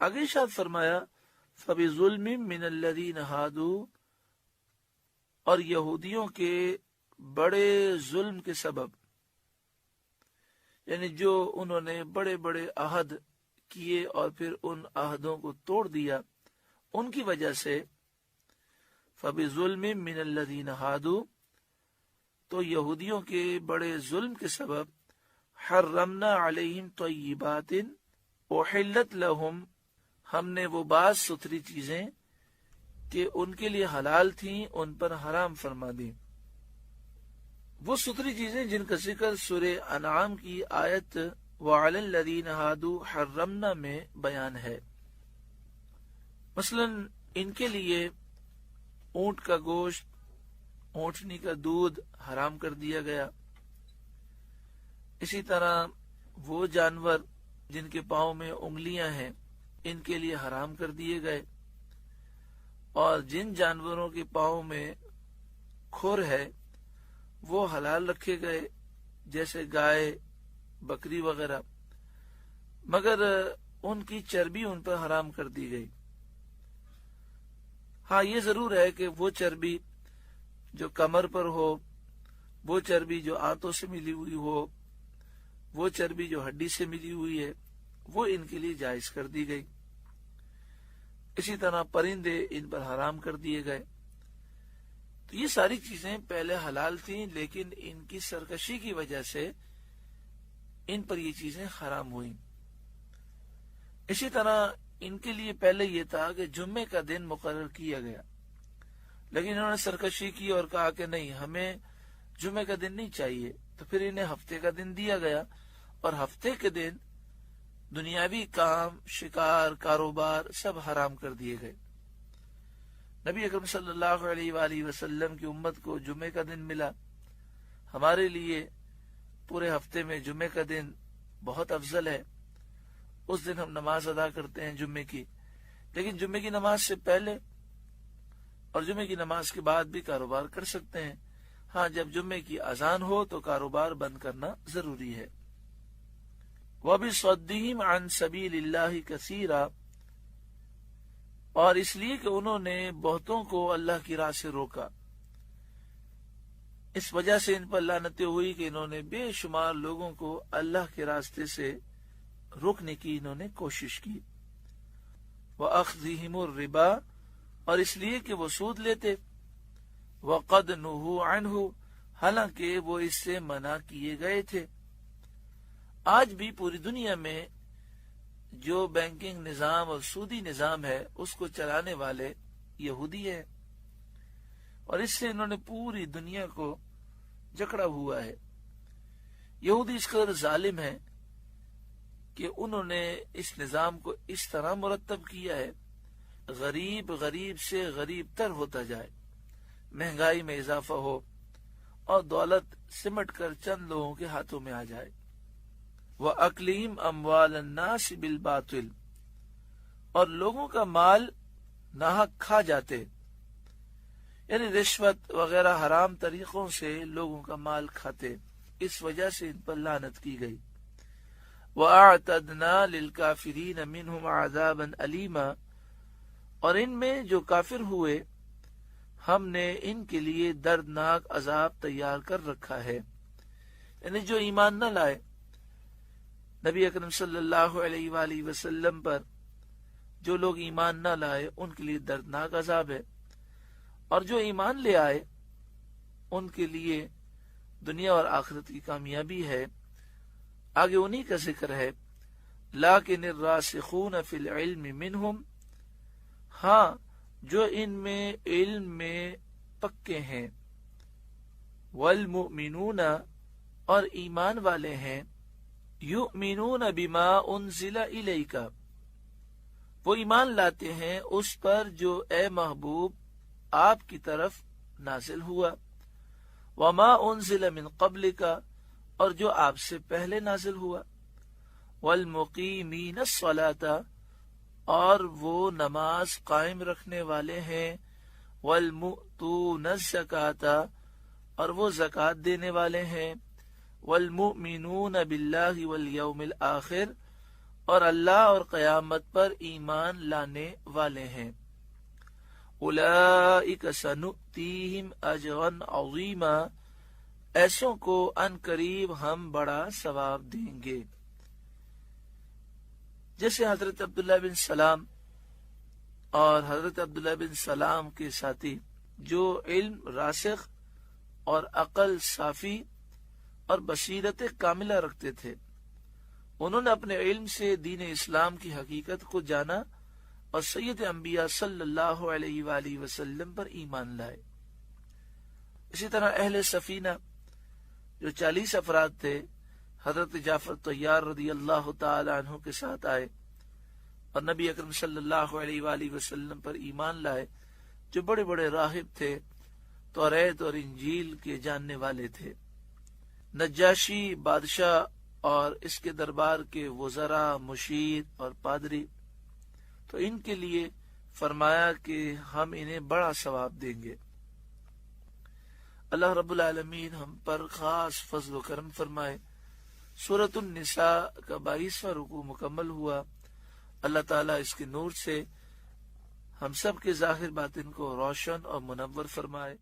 آگے ارشاد فرمایا فَبِظُلْمٍ مِّنَ الَّذِينَ هَادُوا، اور یہودیوں کے بڑے ظلم کے سبب، یعنی جو انہوں نے بڑے بڑے عہد کیے اور پھر ان عہدوں کو توڑ دیا، ان کی وجہ سے فَبِظُلْمٍ مِّنَ الَّذِينَ هَادُوا، تو یہودیوں کے بڑے ظلم کے سبب حرمنا علیہم طیبات احلت لہم، ہم نے وہ بعض ستھری چیزیں کہ ان کے لیے حلال تھیں ان پر حرام فرما دی۔ وہ ستھری چیزیں جن کا ذکر سورہ انعام کی آیت وعلی الذین ہادوا حرمنا میں بیان ہے۔ مثلا ان کے لیے اونٹ کا گوشت، اونٹنی کا دودھ حرام کر دیا گیا۔ اسی طرح وہ جانور جن کے پاؤں میں انگلیاں ہیں ان کے لیے حرام کر دیے گئے، اور جن جانوروں کے پاؤں میں کھر ہے وہ حلال رکھے گئے، جیسے گائے، بکری وغیرہ، مگر ان کی چربی ان پر حرام کر دی گئی۔ ہاں یہ ضرور ہے کہ وہ چربی جو کمر پر ہو، وہ چربی جو آنتوں سے ملی ہوئی ہو، وہ چربی جو ہڈی سے ملی ہوئی ہے، وہ ان کے لیے جائز کر دی گئی۔ اسی طرح پرندے ان پر حرام کر دیے گئے۔ تو یہ ساری چیزیں پہلے حلال تھیں، لیکن ان کی سرکشی کی وجہ سے ان پر یہ چیزیں حرام ہوئیں۔ اسی طرح ان کے لیے پہلے یہ تھا کہ جمعے کا دن مقرر کیا گیا، لیکن انہوں نے سرکشی کی اور کہا کہ نہیں، ہمیں جمعے کا دن نہیں چاہیے، تو پھر انہیں ہفتے کا دن دیا گیا، اور ہفتے کے دن دنیاوی کام، شکار، کاروبار سب حرام کر دیے گئے۔ نبی اکرم صلی اللہ علیہ وآلہ وسلم کی امت کو جمعے کا دن ملا، ہمارے لیے پورے ہفتے میں جمعے کا دن بہت افضل ہے۔ اس دن ہم نماز ادا کرتے ہیں جمعے کی، لیکن جمعے کی نماز سے پہلے اور جمعے کی نماز کے بعد بھی کاروبار کر سکتے ہیں۔ ہاں جب جمعے کی اذان ہو تو کاروبار بند کرنا ضروری ہے۔ وَبِصَدِّهِمْ عَنْ سَبِيلِ اللَّهِ كَثِيرًا، اور اس لیے کہ انہوں نے بہتوں کو اللہ کی راہ سے روکا، اس وجہ سے ان پر لعنتیں ہوئی کہ انہوں نے بے شمار لوگوں کو اللہ کے راستے سے روکنے کی انہوں نے کوشش کی۔ وَأَخْذِهِمُ الرِّبَا، اور اس لیے کہ وہ سود لیتے، وَقَدْ نُهُوا عَنْهُ، حالانکہ وہ اس سے منع کیے گئے تھے۔ آج بھی پوری دنیا میں جو بینکنگ نظام اور سودی نظام ہے اس کو چلانے والے یہودی ہیں، اور اس سے انہوں نے پوری دنیا کو جکڑا ہوا ہے۔ یہودی اس قدر ظالم ہیں کہ انہوں نے اس نظام کو اس طرح مرتب کیا ہے، غریب غریب سے غریب تر ہوتا جائے، مہنگائی میں اضافہ ہو اور دولت سمٹ کر چند لوگوں کے ہاتھوں میں آ جائے۔ وَأَكْلِهِمْ أَمْوَالَ النَّاسِ بِالْبَاطِلِ، اور لوگوں کا مال ناحق کھا جاتے، یعنی رشوت وغیرہ حرام طریقوں سے لوگوں کا مال کھاتے، اس وجہ سے ان پر لعنت کی گئی۔ وَأَعْتَدْنَا لِلْكَافِرِينَ مِنْهُمْ عَذَابًا أَلِيمًا، اور ان میں جو کافر ہوئے ہم نے ان کے لیے دردناک عذاب تیار کر رکھا ہے، یعنی جو ایمان نہ لائے نبی اکرم صلی اللہ علیہ وآلہ وسلم پر، جو لوگ ایمان نہ لائے ان کے لیے دردناک عذاب ہے، اور جو ایمان لے آئے ان کے لیے دنیا اور آخرت کی کامیابی ہے۔ آگے انہی کا ذکر ہے، لیکن الراسخون فی العلم منہم، ہاں جو ان میں علم میں پکے ہیں، والمؤمنون، اور ایمان والے ہیں، یؤمنون بما انزل الیک، وہ ایمان لاتے ہیں اس پر جو اے محبوب آپ کی طرف نازل ہوا، وما انزل من قبلک، اور جو آپ سے پہلے نازل ہوا، والمقیمین الصلاۃ، اور وہ نماز قائم رکھنے والے ہیں، والمؤتون الزکاۃ، اور وہ زکوٰۃ دینے والے ہیں، والمؤمنون باللہ والیوم الآخر، اور اللہ اور قیامت پر ایمان لانے والے ہیں۔ اولئک سنؤتیہم اجرا عظیما، ایسوں کو ان قریب ہم بڑا ثواب دیں گے۔ جیسے حضرت عبداللہ بن سلام اور حضرت عبداللہ بن سلام کے ساتھی جو علم راسخ اور عقل صافی اور بصیرت کاملہ رکھتے تھے، انہوں نے اپنے علم سے دین اسلام کی حقیقت کو جانا اور سید انبیاء صلی اللہ علیہ وآلہ وسلم پر ایمان لائے۔ اسی طرح اہل سفینہ جو 40 افراد تھے، حضرت جعفر طیار رضی اللہ تعالی عنہ کے ساتھ آئے اور نبی اکرم صلی اللہ علیہ وآلہ وسلم پر ایمان لائے، جو بڑے بڑے راہب تھے، توریت اور انجیل کے جاننے والے تھے۔ نجاشی بادشاہ اور اس کے دربار کے وزراء، مشیر اور پادری، تو ان کے لیے فرمایا کہ ہم انہیں بڑا ثواب دیں گے۔ اللہ رب العالمین ہم پر خاص فضل و کرم فرمائے۔ سورۃ النساء کا 22واں رکوع مکمل ہوا۔ اللہ تعالیٰ اس کے نور سے ہم سب کے ظاہر باطن کو روشن اور منور فرمائے۔